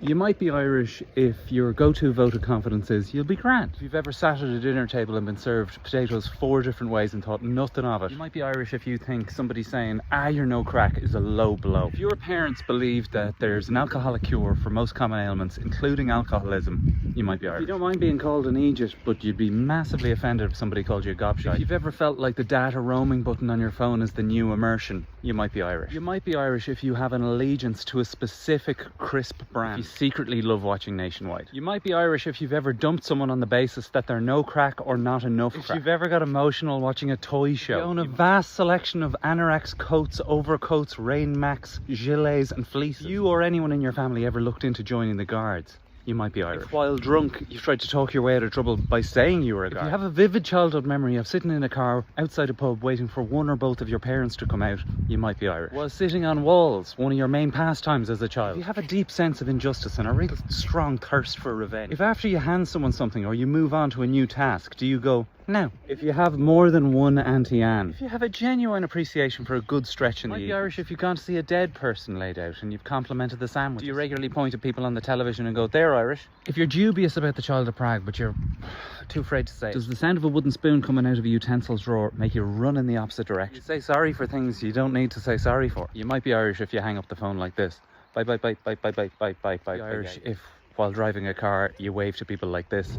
You might be Irish if your go-to vote of confidence is you'll be grand. If you've ever sat at a dinner table and been served potatoes 4 different ways and thought nothing of it. You might be Irish if you think somebody saying, you're no crack is a low blow. If your parents believe that there's an alcoholic cure for most common ailments, including alcoholism, you might be Irish. If you don't mind being called an Egypt, but you'd be massively offended if somebody called you a gobshite. If you've ever felt like the data roaming button on your phone is the new immersion, you might be Irish. You might be Irish if you have an allegiance to a specific crisp brand. If you secretly love watching Nationwide. You might be Irish if you've ever dumped someone on the basis that they're no crack or not enough crack. If you've ever got emotional watching a toy show. You own a vast selection of anoraks, coats, overcoats, rain macs, gilets and fleeces. You or anyone in your family ever looked into joining the Guards, you might be Irish. If while drunk you've tried to talk your way out of trouble by saying you were a guard. If you have a vivid childhood memory of sitting in a car outside a pub waiting for one or both of your parents to come out, you might be Irish. While sitting on walls, one of your main pastimes as a child. If you have a deep sense of injustice and a real strong thirst for revenge. If after you hand someone something or you move on to a new task, do you go, no? If you have more than one Auntie Anne. If you have a genuine appreciation for a good stretch in the evening. Might be Irish if you've gone to see a dead person laid out and you've complimented the sandwich. Do you regularly point at people on the television and go, they're Irish? If you're dubious about the Child of Prague but you're too afraid to say it. Does the sound of a wooden spoon coming out of a utensil drawer make you run in the opposite direction? You say sorry for things you don't need to say sorry for. You might be Irish if you hang up the phone like this. Bye bye bye bye bye bye bye bye bye. Irish if while driving a car you wave to people like this.